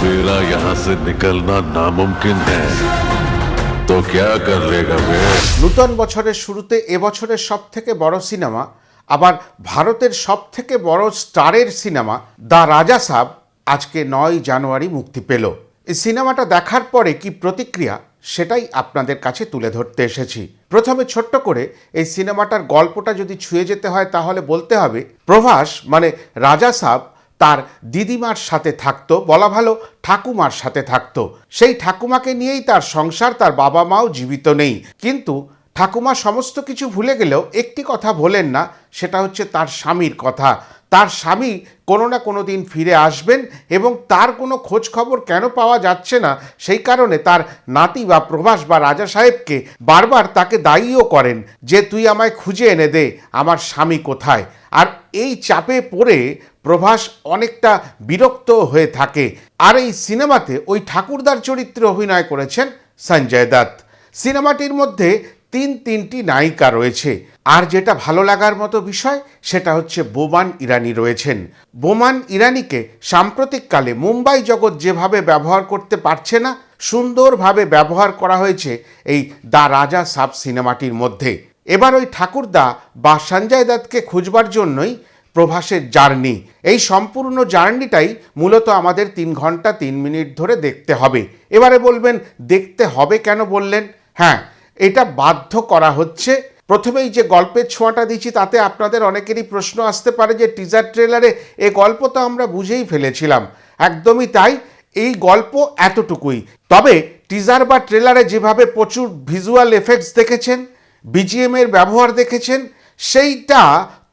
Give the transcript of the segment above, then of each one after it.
मेरा यहाँ से निकलना नामुमकिन है तो क्या कर लेगा वे। নূতন বছরের শুরুতে এবছরের সবথেকে বড় সিনেমা, আবার ভারতের সবথেকে বড় স্টারের সিনেমা দ্য রাজা সাব আজকে 9 জানুয়ারি মুক্তি পেল। এই সিনেমাটা দেখার পরে কি প্রতিক্রিয়া সেটাই আপনাদের কাছে তুলে ধরতে এসেছি। প্রথমে ছোট্ট করে এই সিনেমাটার গল্পটা যদি ছুঁয়ে যেতে হয় তাহলে বলতে হবে প্রভাস মানে রাজা সাব তার দিদিমার সাথে থাকতো, বলা ভালো ঠাকুমার সাথে থাকতো। সেই ঠাকুমাকে নিয়েই তার সংসার, তার বাবা মাও জীবিত নেই। কিন্তু ঠাকুমা সমস্ত কিছু ভুলে গেলেও একটি কথা ভোলেন না, সেটা হচ্ছে তার স্বামীর কথা। তার স্বামী কোনো না কোনো দিন ফিরে আসবেন এবং তার কোনো খোঁজ খবর কেন পাওয়া যাচ্ছে না সেই কারণে তার নাতি বা প্রভাস বা রাজা সাহেবকে বারবার তাকে দায়ীও করেন যে তুই আমায় খুঁজে এনে দে, আমার স্বামী কোথায়। আর এই চাপে পড়ে প্রভাস অনেকটা বিরক্ত হয়ে থাকে। আর এই সিনেমাতে ওই ঠাকুরদার চরিত্রে অভিনয় করেছেন সঞ্জয় দত্ত। সিনেমাটির মধ্যে তিনটি নায়িকা রয়েছে। আর যেটা ভালো লাগার মতো বিষয় সেটা হচ্ছে বোমান ইরানি রয়েছেন। বোমান ইরানিকে সাম্প্রতিককালে মুম্বাই জগৎ যেভাবে ব্যবহার করতে পারছে না, সুন্দরভাবে ব্যবহার করা হয়েছে এই দ্য রাজা সাব সিনেমাটির মধ্যে। এবার ওই ঠাকুরদা বা সঞ্জয় দত্তকে খুঁজবার জন্যই প্রভাসের জার্নি। এই সম্পূর্ণ জার্নিটাই মূলত আমাদের 3 ঘন্টা 3 মিনিট ধরে দেখতে হবে। এবারে বলবেন দেখতে হবে কেন বললেন? হ্যাঁ, এটা বাধ্য করা হচ্ছে। প্রথমেই যে গল্পের ছোঁয়াটা দিচ্ছি তাতে আপনাদের অনেকেরই প্রশ্ন আসতে পারে যে টিজার ট্রেলারে এ গল্প তো আমরা বুঝেই ফেলেছিলাম। একদমই তাই, এই গল্প এতটুকুই। তবে টিজার বা ট্রেলারে যেভাবে প্রচুর ভিজুয়াল এফেক্টস দেখেছেন, বিজিএমের ব্যবহার দেখেছেন, সেইটা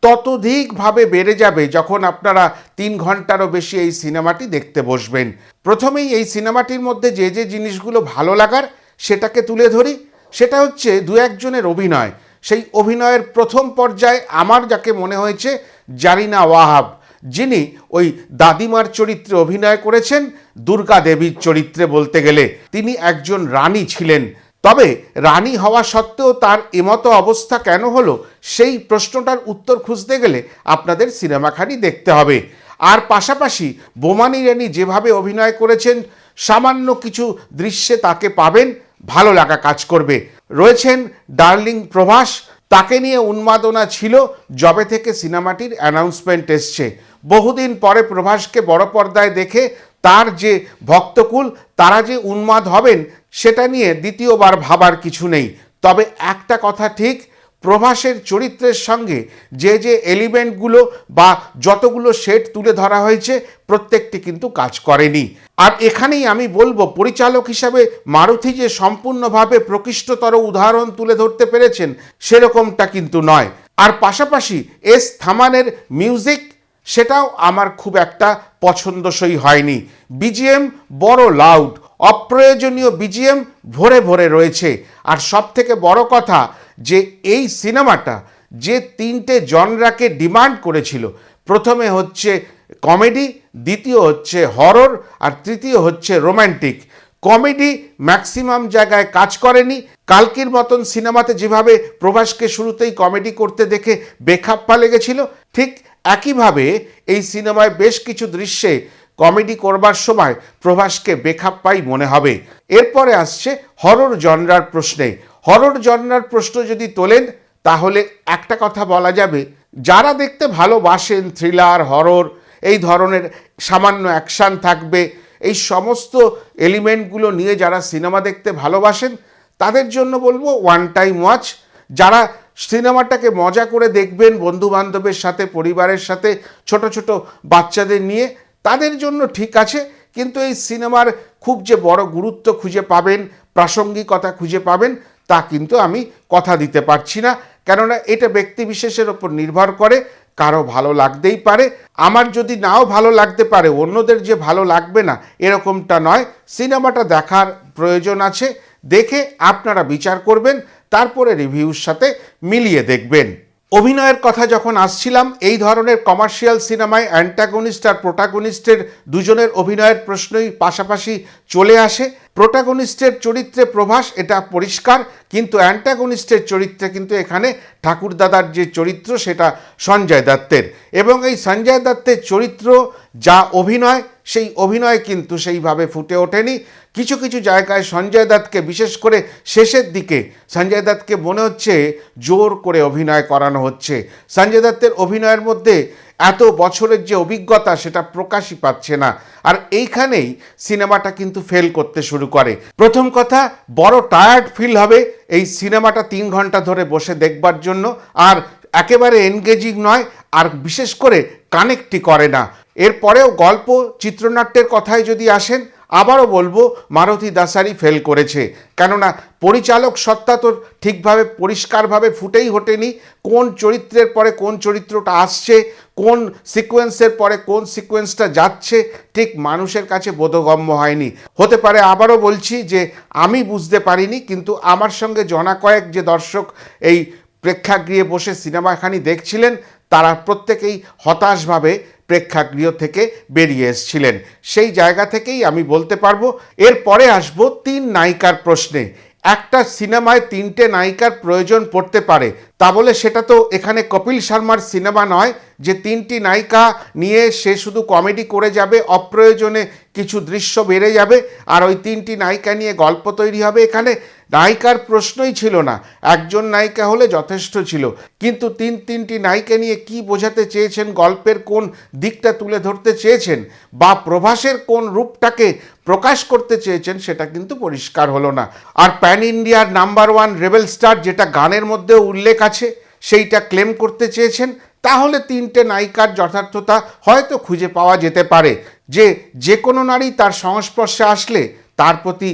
ততোধিকভাবে বেড়ে যাবে যখন আপনারা 3 ঘন্টারও বেশি এই সিনেমাটি দেখতে বসবেন। প্রথমেই এই সিনেমাটির মধ্যে যে যে জিনিসগুলো ভালো লাগার সেটাকে তুলে ধরি। সেটা হচ্ছে 2-1 জনের অভিনয়। সেই অভিনয়ের প্রথম পর্যায়ে আমার যাকে মনে হয়েছে জারিনা ওয়াহাব, যিনি ওই দাদিমার চরিত্রে অভিনয় করেছেন, দুর্গা দেবীর চরিত্রে বলতে গেলে তিনি একজন রানী ছিলেন। তবে রানী হওয়া সত্ত্বেও তার এমতো অবস্থা কেন হলো সেই প্রশ্নটার উত্তর খুঁজতে গেলে আপনাদের সিনেমাখানি দেখতে হবে। আর পাশাপাশি বোমান ইরানি যেভাবে অভিনয় করেছেন, সামান্য কিছু দৃশ্যে তাকে পাবেন, ভালো লাগা কাজ করবে। রয়েছেন ডার্লিং প্রভাস, তাকে নিয়ে উন্মাদনা ছিল যবে থেকে সিনেমাটির অ্যানাউন্সমেন্ট এসছে। বহুদিন পরে প্রভাসকে বড় পর্দায় দেখে তার যে ভক্তকুল তারা যে উন্মাদ হবেন সেটা নিয়ে দ্বিতীয়বার ভাবার কিছু নেই। তবে একটা কথা ঠিক, প্রভাসের চরিত্রের সঙ্গে যে যে এলিমেন্টগুলো বা যতগুলো শেড তুলে ধরা হয়েছে প্রত্যেকটি কিন্তু কাজ করেনি। আর এখানেই আমি বলবো পরিচালক হিসাবে মারুথি যে সম্পূর্ণভাবে প্রকৃষ্টতর উদাহরণ তুলে ধরতে পেরেছেন সেরকমটা কিন্তু নয়। আর পাশাপাশি এস থামানের মিউজিক সেটাও আমার খুব একটা পছন্দসই হয়নি। বিজিএম বড় লাউড, অপ্রয়োজনীয় বিজিএম ভরে ভরে রয়েছে। আর সব থেকে বড় কথা যে এই সিনেমাটা যে 3টে জনরাকে ডিমান্ড করেছিল, প্রথমে হচ্ছে কমেডি, দ্বিতীয় হচ্ছে হরর, আর তৃতীয় হচ্ছে রোম্যান্টিক। কমেডি ম্যাক্সিমাম জায়গায় কাজ করেনি। কালকির মতন সিনেমাতে যেভাবে প্রভাসকে শুরুতেই কমেডি করতে দেখে বেখাপ্পা লেগেছিল, ঠিক একইভাবে এই সিনেমায় বেশ কিছু দৃশ্যে কমেডি করবার সময় প্রভাসকে বেখাপ্পাই মনে হবে। এরপরে আসছে হরর জনরার প্রশ্নে। হরর জনরার প্রশ্ন যদি তোলেন তাহলে একটা কথা বলা যাবে, যারা দেখতে ভালোবাসেন থ্রিলার, হরর, এই ধরনের সামান্য অ্যাকশান থাকবে, এই সমস্ত এলিমেন্টগুলো নিয়ে যারা সিনেমা দেখতে ভালোবাসেন তাদের জন্য বলবো ওয়ান টাইম ওয়াচ। যারা সিনেমাটাকে মজা করে দেখবেন বন্ধু বান্ধবের সাথে, পরিবারের সাথে, ছোট ছোট বাচ্চাদের নিয়ে, তাদের জন্য ঠিক আছে। কিন্তু এই সিনেমার খুব যে বড় গুরুত্ব খুঁজে পাবেন, প্রাসঙ্গিকতা খুঁজে পাবেন তা কিন্তু আমি কথা দিতে পারছি না। কেননা এটা ব্যক্তি বিশেষের ওপর নির্ভর করে, কারো ভালো লাগতেই পারে, আমার যদি নাও ভালো লাগতে পারে, অন্যদের যে ভালো লাগবে না এরকমটা নয়। সিনেমাটা দেখার প্রয়োজন আছে, দেখে আপনারা বিচার করবেন, তারপরে রিভিউর সাথে মিলিয়ে দেখবেন। অভিনয়ের কথা যখন আসছিলাম, এই ধরনের কমার্শিয়াল সিনেমায় অ্যান্টাগনিস্ট আর প্রোটাগনিস্টের দুজনের অভিনয়ের প্রশ্নই পাশাপাশি চলে আসে। প্রোটাগনিস্টের চরিত্রে প্রভাস, এটা পরিষ্কার, কিন্তু অ্যান্টাগনিস্টের চরিত্রে কিন্তু এখানে ঠাকুরদাদার যে চরিত্র সেটা সঞ্জয় দত্তের। এবং এই সঞ্জয় দত্তের চরিত্র যা অভিনয় সেই অভিনয় কিন্তু সেইভাবে ফুটে ওঠেনি। কিছু কিছু জায়গায় সঞ্জয় দত্তকে, বিশেষ করে শেষের দিকে সঞ্জয় দত্তকে মনে হচ্ছে জোর করে অভিনয় করানো হচ্ছে। সঞ্জয় দত্তের অভিনয়ের মধ্যে এত বছরের যে অভিজ্ঞতা সেটা প্রকাশই পাচ্ছে না। আর এইখানেই সিনেমাটা কিন্তু ফেল করতে শুরু করে। প্রথম কথা, বড় টায়ার্ড ফিল হবে এই সিনেমাটা 3 ঘন্টা ধরে বসে দেখবার জন্য, আর একেবারে এনগেজিং নয়, আর বিশেষ করে কানেক্টই করে না। এরপরেও গল্প চিত্রনাট্যের কথায় যদি আসেন, আবারও বলবো মারুতি দাসারি ফেল করেছে। কেননা পরিচালক সত্তা তো ঠিকভাবে পরিষ্কারভাবে ফুটেই ওঠেনি। কোন চরিত্রের পরে কোন চরিত্রটা আসছে, কোন সিকোয়েন্সের পরে কোন সিকোয়েন্সটা যাচ্ছে, ঠিক মানুষের কাছে বোধগম্য হয়নি। হতে পারে, আবারও বলছি, যে আমি বুঝতে পারিনি, কিন্তু আমার সঙ্গে জনা কয়েক যে দর্শক এই প্রেক্ষাগৃহে বসে সিনেমাখানি দেখছিলেন, তারা প্রত্যেকেই হতাশভাবে প্রেক্ষাগৃহ থেকে বেরিয়ে এসেছিলেন। সেই জায়গা থেকেই আমি বলতে পারবো। এরপরে আসবো 3 নায়িকার প্রশ্নে। একটা সিনেমায় 3টে নায়িকার প্রয়োজন পড়তে পারে, তা বলে সেটা তো এখানে কপিল শর্মার সিনেমা নয় যে 3টি নায়িকা নিয়ে সে শুধু কমেডি করে যাবে, অপ্রয়োজনে কিছু দৃশ্য বেড়ে যাবে আর ওই 3টি নায়িকা নিয়ে গল্প তৈরি হবে। এখানে নায়িকার প্রশ্নই ছিল না, একজন নায়িকা হলে যথেষ্ট ছিল। কিন্তু তিনটি নায়িকা নিয়ে কি বোঝাতে চেয়েছেন, গল্পের কোন দিকটা তুলে ধরতে চেয়েছেন, বা প্রভাসের কোন রূপটাকে প্রকাশ করতে চেয়েছেন, সেটা কিন্তু পরিষ্কার হলো না। আর প্যান ইন্ডিয়ার নাম্বার 1 রেবেল স্টার, যেটা গানের মধ্যেও উল্লেখ আছে, সেইটা ক্লেম করতে চেয়েছেন, তাহলে 3টে নায়িকার যথার্থতা হয়তো খুঁজে পাওয়া যেতে পারে, যে কোনো নারী তার সংস্পর্শে আসলে তার প্রতি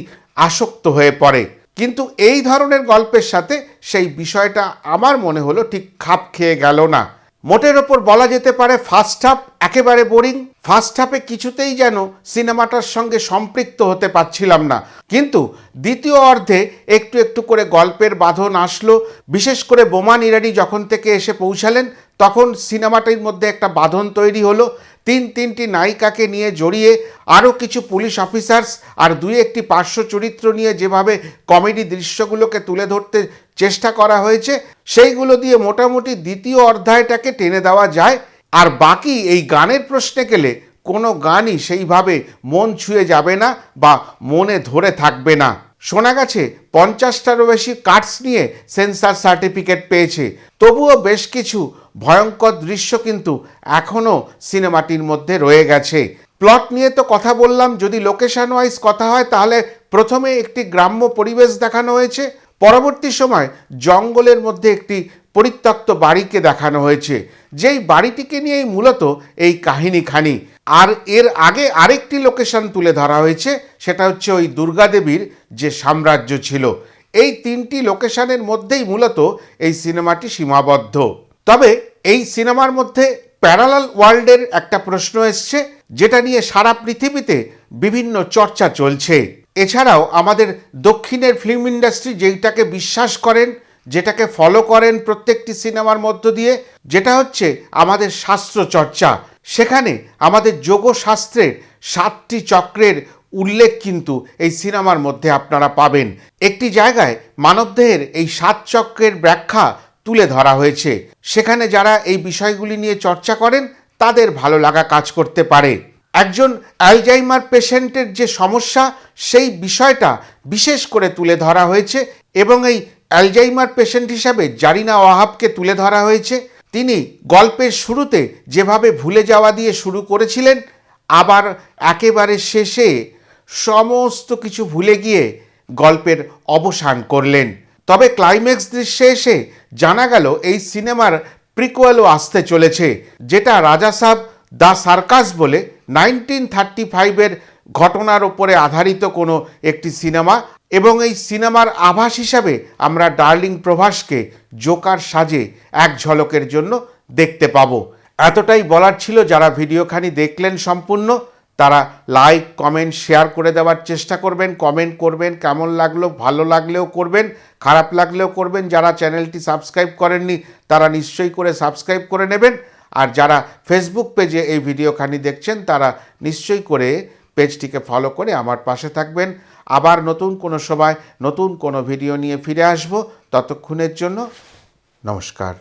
আসক্ত হয়ে পড়ে। কিন্তু এই ধরনের গল্পের সাথে সেই বিষয়টা আমার মনে হলো ঠিক খাপ খেয়ে গেল না। মোটের ওপর বলা যেতে পারে ফার্স্ট হাফ একেবারে বোরিং। ফার্স্ট হাফে কিছুতেই যেন সিনেমাটার সঙ্গে সম্পৃক্ত হতে পারছিলাম না, কিন্তু দ্বিতীয় অর্ধে একটু একটু করে গল্পের বাঁধন আসলো। বিশেষ করে বোমান ইরানি যখন থেকে এসে পৌঁছালেন, তখন সিনেমাটির মধ্যে একটা বাঁধন তৈরি হলো। তিনটি নায়িকাকে নিয়ে জড়িয়ে আরও কিছু পুলিশ অফিসার্স আর 2-1টি পার্শ্ব চরিত্র নিয়ে যেভাবে কমেডি দৃশ্যগুলোকে তুলে ধরতে চেষ্টা করা হয়েছে, সেইগুলো দিয়ে মোটামুটি দ্বিতীয় অধ্যায়টাকে টেনে দেওয়া যায়। আর বাকি এই গানের প্রশ্নে গেলে কোনো গানই সেইভাবে মন ছুঁয়ে যাবে না বা মনে ধরে থাকবে না। শোনা গেছে 50টারও বেশি কাটস নিয়ে সেন্সর সার্টিফিকেট পেয়েছে, তবুও বেশ কিছু ভয়ঙ্কর দৃশ্য কিন্তু এখনও সিনেমাটির মধ্যে রয়ে গেছে। প্লট নিয়ে তো কথা বললাম, যদি লোকেশন ওয়াইজ কথা হয় তাহলে প্রথমে একটি গ্রাম্য পরিবেশ দেখানো হয়েছে, পরবর্তী সময় জঙ্গলের মধ্যে একটি পরিত্যক্ত বাড়িকে দেখানো হয়েছে, যেই বাড়িটিকে নিয়েই মূলত এই কাহিনীখানি। আর এর আগে আরেকটি লোকেশন তুলে ধরা হয়েছে, সেটা হচ্ছে ওই দুর্গাদেবীর যে সাম্রাজ্য ছিল। এই 3টি লোকেশনের মধ্যেই মূলত এই সিনেমাটি সীমাবদ্ধ। তবে এই সিনেমার মধ্যে প্যারালাল ওয়ার্ল্ডের একটা প্রশ্ন এসছে, যেটা নিয়ে সারা পৃথিবীতে বিভিন্ন চর্চা চলছে। এছাড়াও আমাদের দক্ষিণের ফিল্ম ইন্ডাস্ট্রি যেটাকে বিশ্বাস করেন, যেটাকে ফলো করেন প্রত্যেকটি সিনেমার মধ্য দিয়ে, যেটা হচ্ছে আমাদের শাস্ত্র চর্চা। সেখানে আমাদের যোগশাস্ত্রের 7টি চক্রের উল্লেখ কিন্তু এই সিনেমার মধ্যে আপনারা পাবেন। একটি জায়গায় মানবদেহের এই 7 চক্রের ব্যাখ্যা তুলে ধরা হয়েছে। সেখানে যারা এই বিষয়গুলি নিয়ে চর্চা করেন তাদের ভালো লাগা কাজ করতে পারে। একজন অ্যালজাইমার পেশেন্টের যে সমস্যা, সেই বিষয়টা বিশেষ করে তুলে ধরা হয়েছে এবং এই অ্যালজাইমার পেশেন্ট হিসাবে জারিনা ওয়াহাবকে তুলে ধরা হয়েছে। তিনি গল্পের শুরুতে যেভাবে ভুলে যাওয়া দিয়ে শুরু করেছিলেন, আবার একেবারে শেষে সমস্ত কিছু ভুলে গিয়ে গল্পের অবসান করলেন। তবে ক্লাইম্যাক্স দৃশ্যে এসে জানা গেল এই সিনেমার প্রিকুয়েলও আসতে চলেছে, যেটা রাজা সাহেব দ্য সার্কাস বলে 1935-এর ঘটনার ওপরে আধারিত কোনো একটি সিনেমা। এবং এই সিনেমার আভাস হিসাবে আমরা ডার্লিং প্রভাসকে জোকার সাজে এক ঝলকের জন্য দেখতে পাবো। এতটাই বলার ছিল। যারা ভিডিওখানি দেখলেন সম্পূর্ণ, তারা লাইক, কমেন্ট, শেয়ার করে দেওয়ার চেষ্টা করবেন, কমেন্ট করবেন, কেমন লাগলো, ভালো লাগলেও করবেন, খারাপ লাগলেও করবেন। যারা চ্যানেলটি সাবস্ক্রাইব করেননি তারা নিশ্চয়ই করে সাবস্ক্রাইব করে নেবেন। আর যারা ফেসবুক পেজে এই ভিডিওখানি দেখছেন তারা নিশ্চয়ই করে পেজটিকে ফলো করে আমার পাশে থাকবেন। আবার নতুন কোনো সময় নতুন কোনো ভিডিও নিয়ে ফিরে আসব। ততক্ষণের জন্য নমস্কার।